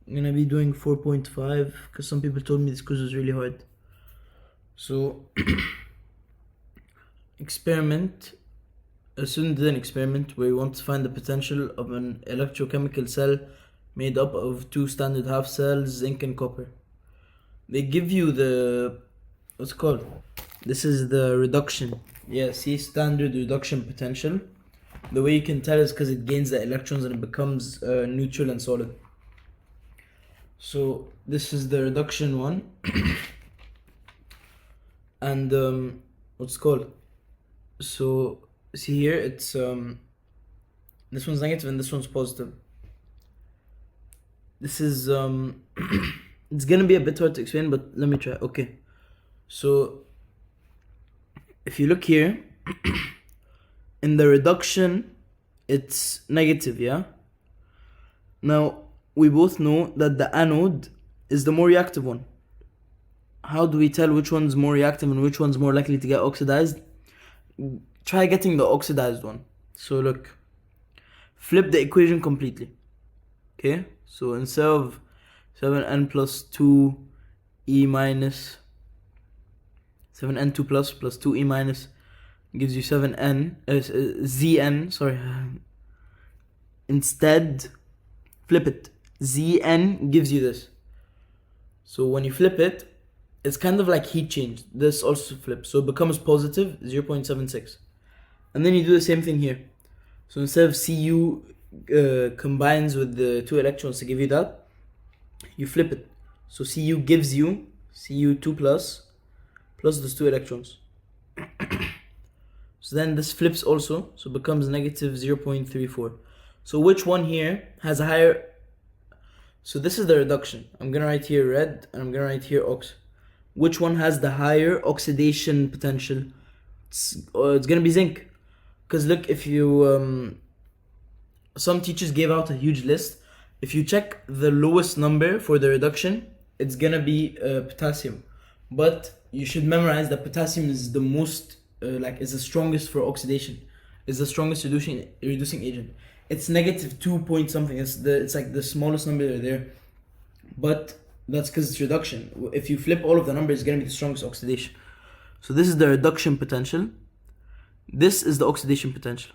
I'm gonna be doing 4.5 because some people told me this quiz was really hard. So, experiment. A student did an experiment where he wants to find the potential of an electrochemical cell made up of two standard half cells, zinc and copper. They give you the, what's it called? This is the reduction. Yeah, see, standard reduction potential. The way you can tell is because it gains the electrons and it becomes neutral and solid. So this is the reduction one. And what's it called? So see here, it's this one's negative and this one's positive. This is it's gonna be a bit hard to explain, but let me try. Okay, so if you look here in the reduction, it's negative, yeah. Now we both know that the anode is the more reactive one. How do we tell which one's more reactive and which one's more likely to get oxidized? Try getting the oxidized one. So look, flip the equation completely. Okay, so instead of 7n plus 2e minus 7n2 plus 2e minus gives you 7n zn, sorry, instead flip it. Zn gives you this. So when you flip it, it's kind of like heat change. This also flips, so it becomes positive 0.76. And then you do the same thing here. So instead of Cu combines with the two electrons to give you that, you flip it. So Cu gives you Cu2 plus those two electrons. So then this flips also, so it becomes negative 0.34. So which one here has a higher? So this is the reduction. I'm gonna write here red and I'm gonna write here ox. Which one has the higher oxidation potential? It's gonna be zinc. Because look, if you some teachers gave out a huge list. If you check the lowest number for the reduction, it's gonna be potassium. But you should memorize that potassium is the most is the strongest for oxidation. Is the strongest reducing agent. It's negative 2 point something. It's like the smallest number there. But that's because it's reduction. If you flip all of the numbers, it's gonna be the strongest oxidation. So this is the reduction potential. This is the oxidation potential.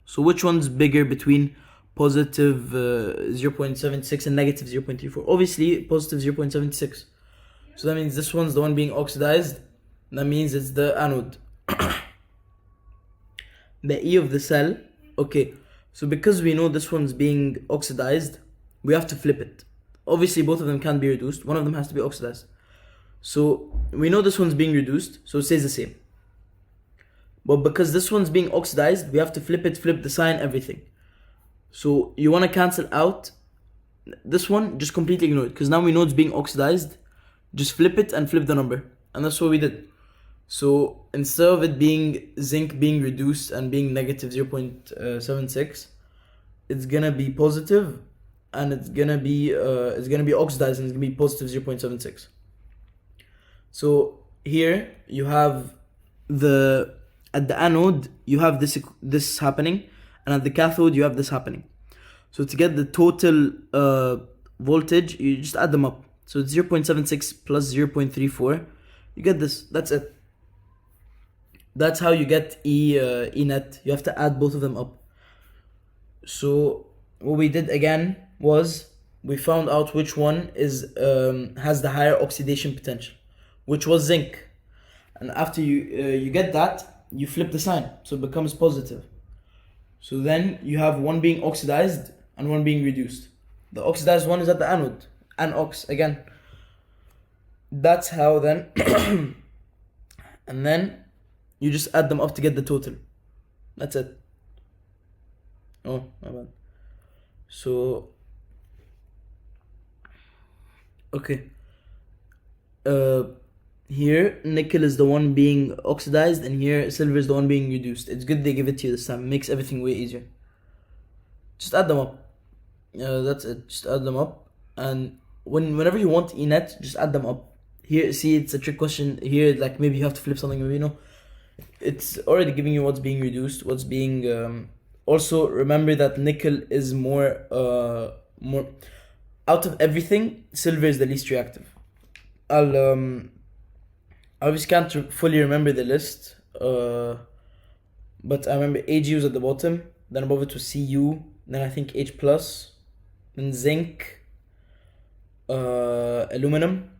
So which one's bigger between positive 0.76 and negative 0.34? Obviously positive 0.76. So that means this one's the one being oxidized. That means it's the anode. The E of the cell. Okay, so because we know this one's being oxidized, we have to flip it. Obviously both of them can't be reduced. One of them has to be oxidized. So we know this one's being reduced, so it stays the same. But because this one's being oxidized, we have to flip it, flip the sign, everything. So you want to cancel out this one, just completely ignore it. Because now we know it's being oxidized. Just flip it and flip the number. And that's what we did. So instead of it being zinc being reduced and being negative 0.76, it's gonna be positive, and it's gonna be oxidized, and it's gonna be positive 0.76. So here you have at the anode you have this happening, and at the cathode you have this happening. So to get the total voltage, you just add them up. So it's 0.76 plus 0.34. You get this. That's it. That's how you get E net. You have to add both of them up. So what we did again was we found out which one is has the higher oxidation potential, which was zinc. And after you get that, you flip the sign, so it becomes positive. So then you have one being oxidized and one being reduced. The oxidized one is at the anode, anox again. That's how then, and then you just add them up to get the total. That's it. Oh, my bad. So, okay. Here, nickel is the one being oxidized, and here, silver is the one being reduced. It's good they give it to you this time. It makes everything way easier. Just add them up. That's it. Just add them up. And whenever you want E net, just add them up. Here, see, it's a trick question. Here, like, maybe you have to flip something, maybe, it's already giving you what's being reduced, what's being... Also, remember that nickel is more... out of everything, silver is the least reactive. I'll obviously can't fully remember the list, but I remember Ag was at the bottom, then above it was Cu, then I think H plus, then zinc, aluminum,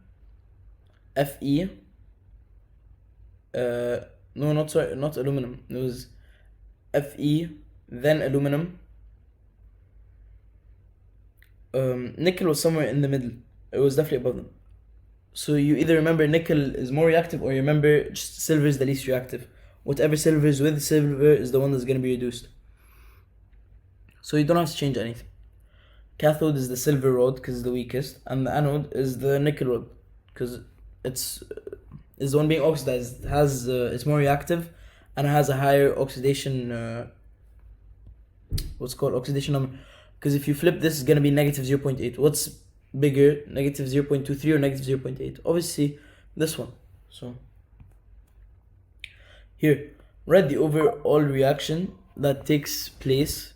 Fe, no, not sorry, not aluminum, it was Fe, then aluminum, nickel was somewhere in the middle, it was definitely above them. So you either remember nickel is more reactive, or you remember just silver is the least reactive. Whatever silver is with silver is the one that's going to be reduced. So you don't have to change anything. Cathode is the silver rod because it's the weakest, and the anode is the nickel rod because it's the one being oxidized. It has it's more reactive, and it has a higher oxidation. What's called oxidation number? Because if you flip this, it's going to be negative 0.8. What's bigger, negative 0.23 or negative 0.8? Obviously this one. So here, write the overall reaction that takes place.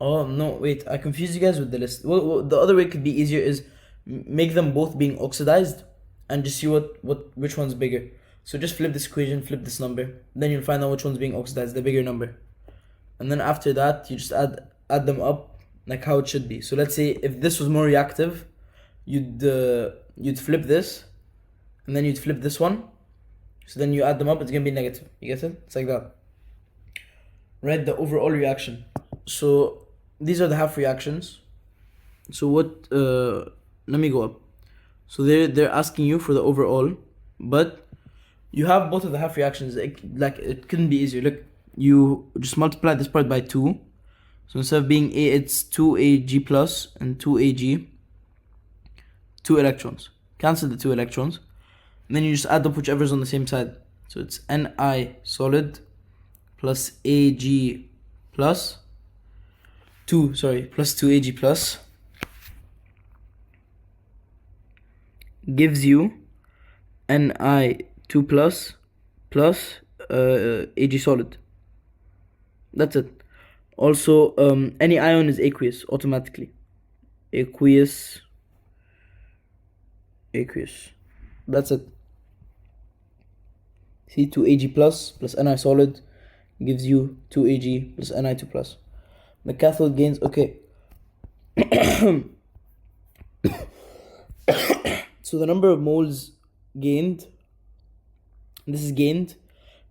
Oh no, wait, I confused you guys with the list. Well, the other way could be easier is make them both being oxidized and just see which one's bigger. So just flip this equation, flip this number, then you'll find out which one's being oxidized, the bigger number. And then after that, you just add them up like how it should be. So let's say if this was more reactive, you'd flip this, and then you'd flip this one. So then you add them up, it's gonna be negative. You get it? It's like that. Write the overall reaction. So these are the half reactions. So what? Let me go up. So they're asking you for the overall, but you have both of the half reactions. It couldn't be easier. Look, you just multiply this part by 2. So instead of being A, it's 2Ag plus and 2Ag. 2 electrons. Cancel the 2 electrons. And then you just add up whichever's on the same side. So it's Ni solid plus Ag plus 2, plus 2Ag plus gives you Ni2 plus Ag solid. That's it. Also, any ion is aqueous automatically. Aqueous. That's it. See, 2Ag plus Ni solid gives you 2Ag plus Ni2 plus. The cathode gains, okay. So the number of moles gained, this is gained,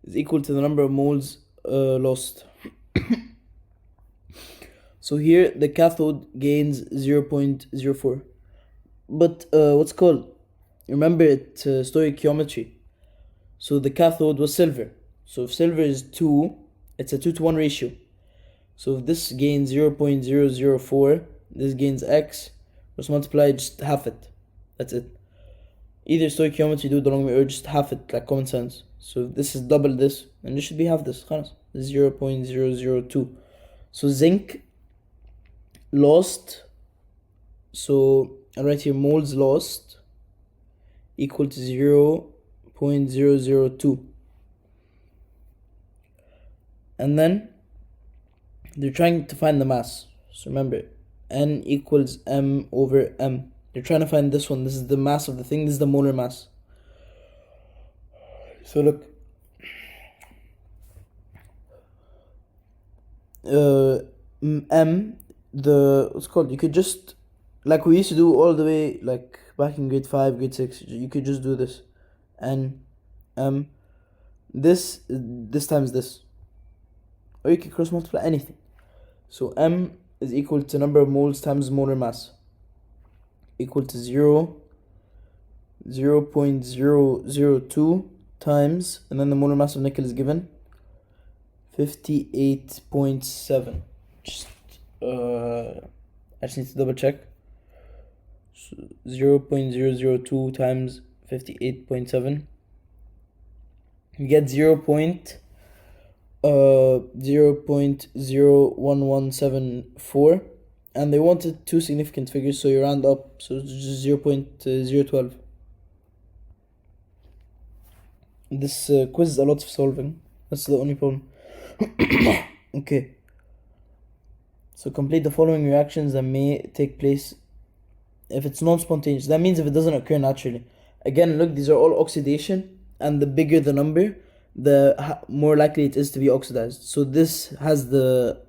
is equal to the number of moles lost. So here the cathode gains 0.04. But what's called? Remember it's stoichiometry. So the cathode was silver. So if silver is 2, it's a 2-to-1 ratio. So if this gains 0.004, this gains x, just multiply just half it. That's it. Either stoichiometry, do it the long way, or just half it, like common sense. So if this is double this, and this should be half this. 0.002. So zinc lost. So I'll write here moles lost equal to 0.002. And then they're trying to find the mass. So remember, N equals M over M. They're trying to find this one. This is the mass of the thing. This is the molar mass. So look. M, what's called? You could just, like we used to do all the way, like back in grade 5, grade 6, you could just do this. N, M, this times this. Or you can cross multiply anything. So M is equal to number of moles times molar mass. Equal to 0.002 times, and then the molar mass of nickel is given 58.7. I just need to double check. So 0.002 times 58.7. You get 0.01174, and they wanted two significant figures, so you round up, so it's just 0.012. This quiz is a lot of solving. That's the only problem. Okay. So complete the following reactions that may take place if it's non-spontaneous, that means if it doesn't occur naturally. Again, look, these are all oxidation, and the bigger the number, the more likely it is to be oxidized. So this has the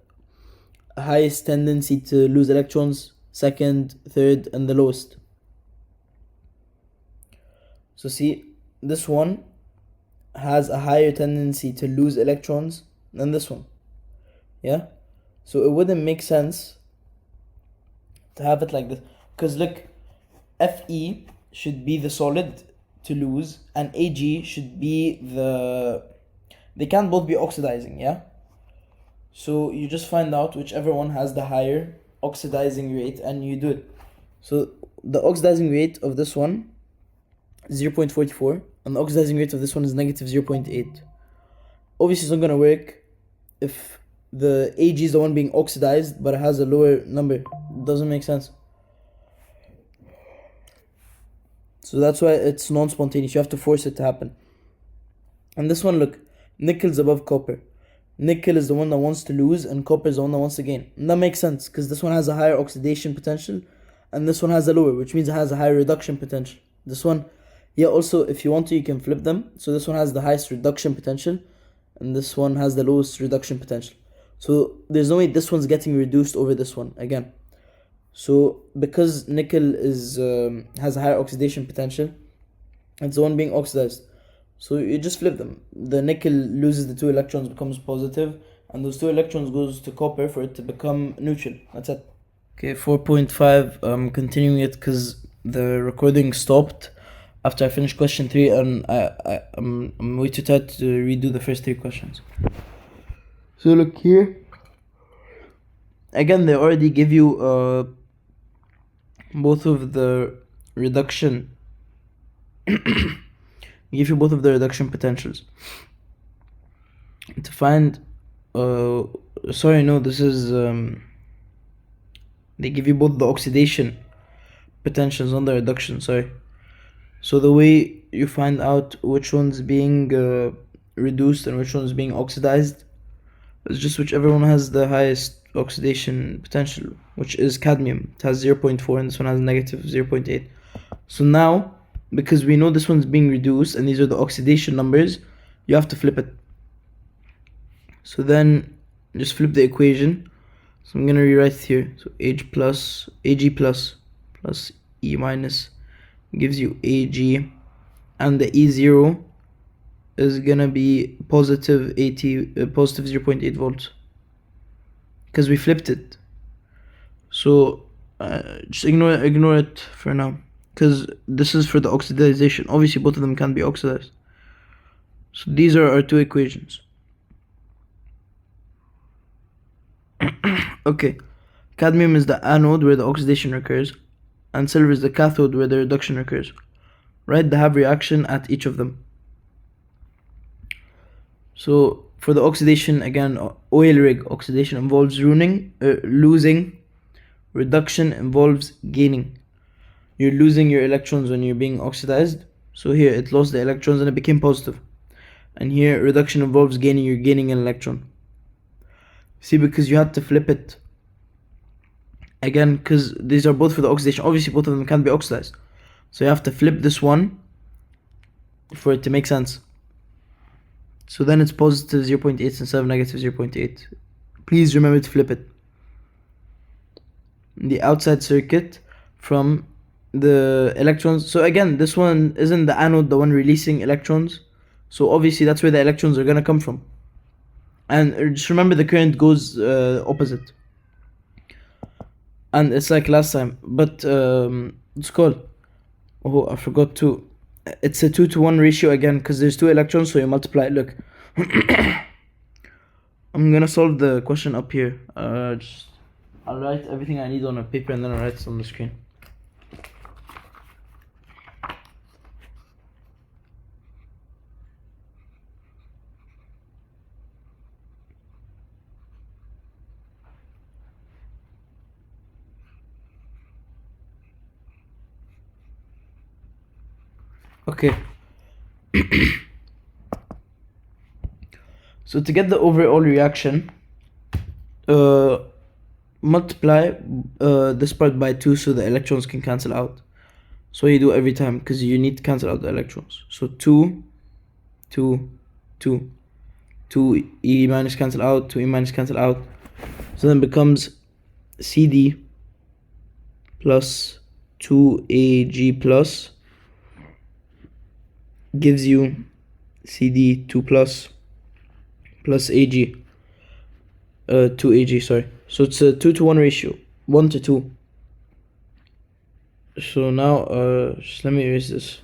highest tendency to lose electrons, second, third, and the lowest. So see, this one has a higher tendency to lose electrons than this one. Yeah? So it wouldn't make sense to have it like this. Because look, Fe should be the solid to lose, and Ag should be the... They can't both be oxidizing, yeah? So you just find out whichever one has the higher oxidizing rate and you do it. So the oxidizing rate of this one is 0.44 and the oxidizing rate of this one is negative 0.8. Obviously it's not going to work if the Ag is the one being oxidized but it has a lower number. It doesn't make sense. So that's why it's non-spontaneous. You have to force it to happen. And this one, look, nickel's above copper. Nickel is the one that wants to lose and copper is the one that wants to gain. And that makes sense because this one has a higher oxidation potential and this one has a lower, which means it has a higher reduction potential. This one, yeah, also if you want to, you can flip them. So this one has the highest reduction potential and this one has the lowest reduction potential. So there's no way this one's getting reduced over this one again. So because nickel is has a higher oxidation potential, it's the one being oxidized. So you just flip them. The nickel loses the 2 electrons, becomes positive, and those 2 electrons goes to copper for it to become neutral. That's it. Okay, 4.5, I'm continuing it because the recording stopped after I finished question 3 and I'm way too tired to redo the first 3 questions. So look here. Again, they already give you both of the reduction give you both of the reduction potentials. To find sorry, no, this is they give you both the oxidation potentials on the reduction, sorry. So the way you find out which one's being reduced and which one's being oxidized is just whichever one has the highest oxidation potential, which is cadmium. It has 0.4 and this one has negative 0.8. So now, because we know this one's being reduced and these are the oxidation numbers, you have to flip it. So then just flip the equation. So I'm gonna rewrite it here. So Ag plus E minus gives you Ag, and the E0 is gonna be positive 0.8 volts because we flipped it. So just ignore it for now, because this is for the oxidization. Obviously both of them can be oxidized. So these are our 2 equations. Okay, cadmium is the anode where the oxidation occurs and silver is the cathode where the reduction occurs. Write the Haber reaction at each of them. So for the oxidation, again, oil rig oxidation involves losing. Reduction involves gaining. You're losing your electrons when you're being oxidized. So here it lost the electrons and it became positive. And here reduction involves gaining, you're gaining an electron. See, because you had to flip it. Again, because these are both for the oxidation. Obviously both of them can be oxidized. So you have to flip this one for it to make sense. So then it's positive 0.8 instead of negative 0.8. Please remember to flip it. The outside circuit from the electrons. So again, this one isn't the anode the one releasing electrons. So obviously that's where the electrons are going to come from. And just remember the current goes opposite. And it's like last time. But it's called... Oh, I forgot to... It's a 2-to-1 ratio again because there's 2 electrons, so you multiply it. Look. I'm gonna solve the question up here. I'll write everything I need on a paper and then I'll write it on the screen. Okay. So to get the overall reaction, multiply this part by 2 so the electrons can cancel out. So you do every time because you need to cancel out the electrons. So 2, 2, 2, 2e minus cancel out, 2e minus cancel out. So then it becomes CD plus 2ag plus gives you CD2 plus ag, 2ag, sorry. So it's a 2 to 1 ratio, 1 to 2. So now just let me erase this.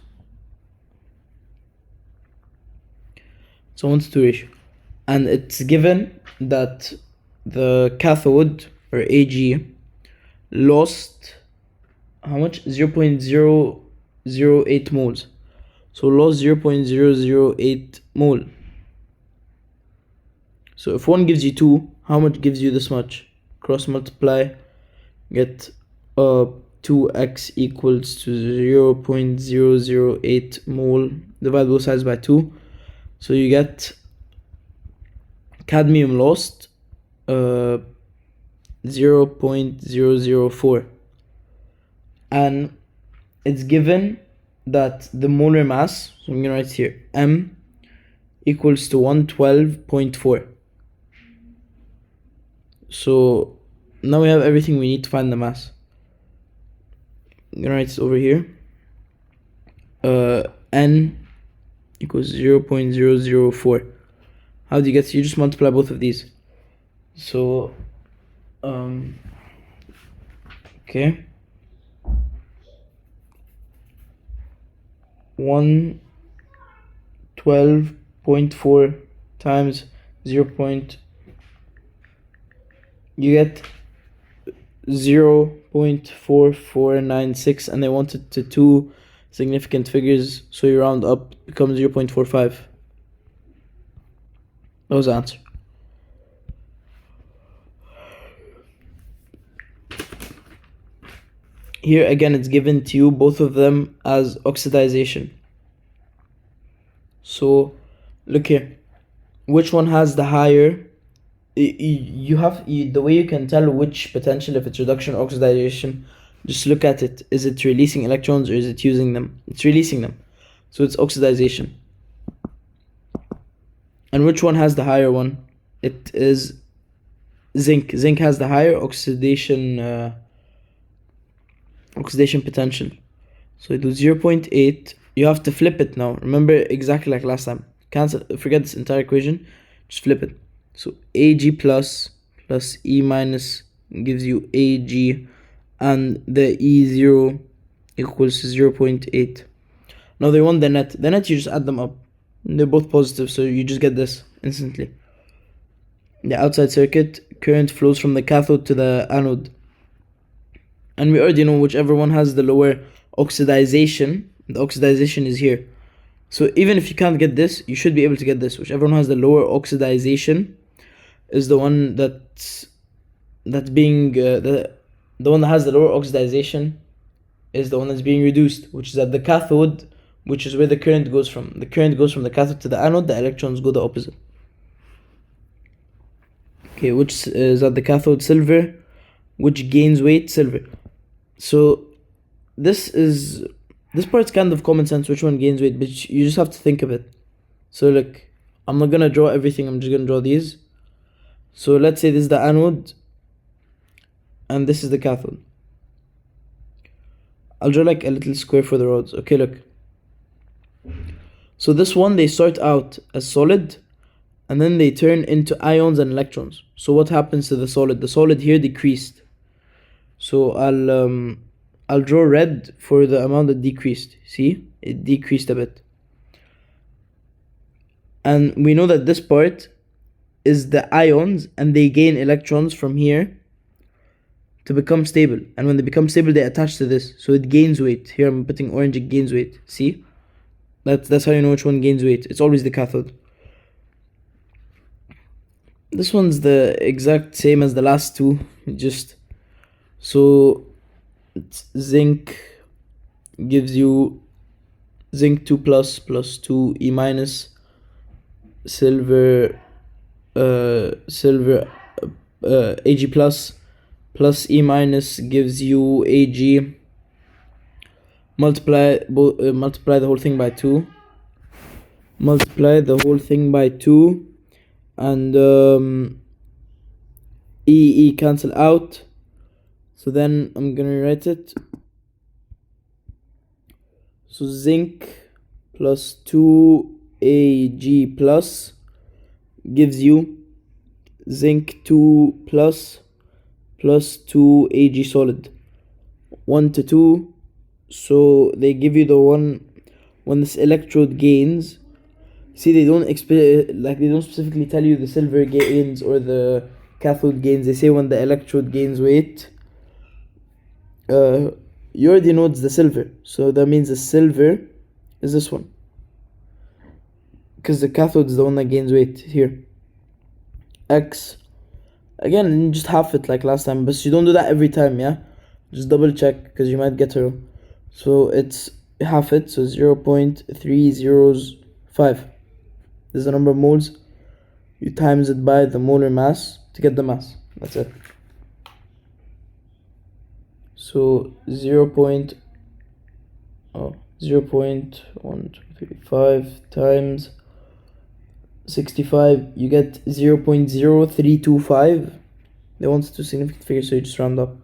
So 1 to 2 ratio, and it's given that the cathode or Ag lost how much? 0.008 moles. So lost 0.008 mole. So if one gives you 2, how much gives you this much? Cross multiply, get 2x equals to 0.008 mole. Divide both sides by 2. So you get cadmium lost 0.004, and it's given that the molar mass, so I'm gonna write here, M equals to 112.4. So now we have everything we need to find the mass. I'm gonna write this over here. N equals 0.004. How do you get? You just multiply both of these. So okay, 112.4 times 0. You get 0.4496, and they want it to 2 significant figures, so you round up, becomes 0.45. That was the answer. Here again, it's given to you, both of them as oxidization. So look here, which one has the higher? The way you can tell which potential, if it's reduction or oxidation, just look at it. Is it releasing electrons or is it using them? It's releasing them, so it's oxidization. And which one has the higher one? It is zinc. Zinc has the higher oxidation potential. So you do 0.8. You have to flip it now. Remember, exactly like last time. Forget this entire equation. Just flip it. So Ag plus E minus gives you Ag, and the E0 equals 0.8. Now they want the net. The net, you just add them up. They're both positive, so you just get this instantly. The outside circuit, current flows from the cathode to the anode. And we already know whichever one has the lower oxidization, the oxidization is here. So even if you can't get this, you should be able to get this. Whichever one has the lower oxidization is the one that's being the one that has the lower oxidization is the one that's being reduced, which is at the cathode, which is where the current goes from. The current goes from the cathode to the anode. The electrons go the opposite. Okay, which is at the cathode? Silver. Which gains weight? Silver. So this part's kind of common sense, which one gains weight, but you just have to think of it. So look, I'm not gonna draw everything, I'm just gonna draw these. So let's say this is the anode and this is the cathode. I'll draw like a little square for the rods. Okay, look. So this one, they start out as solid and then they turn into ions and electrons. So what happens to the solid? The solid here decreased. So I'll draw red for the amount that decreased. See, it decreased a bit. And we know that this part is the ions, and they gain electrons from here to become stable. And when they become stable, they attach to this, so it gains weight. Here I'm putting orange, it gains weight. See, that's how you know which one gains weight. It's always the cathode. This one's the exact same as the last two, just so it's zinc gives you zinc 2 plus 2 E minus, silver Ag plus plus E minus gives you AG. Multiply the whole thing by 2. Multiply the whole thing by 2, and E cancel out. So then I'm gonna write it. So zinc plus 2Ag plus gives you zinc 2 plus 2Ag solid. 1 to 2. So they give you the one when this electrode gains. See, they don't they don't specifically tell you the silver gains or the cathode gains. They say when the electrode gains weight. You already know it's the silver, so that means the silver is this one, because the cathode is the one that gains weight here. X, again, just half it like last time, but you don't do that every time, yeah? Just double check, because you might get it wrong. So it's half it, so 0.305. This is the number of moles. You times it by the molar mass to get the mass. That's it. So 0.1235 times 65, you get 0.0325. They want two significant figures, so you just round up.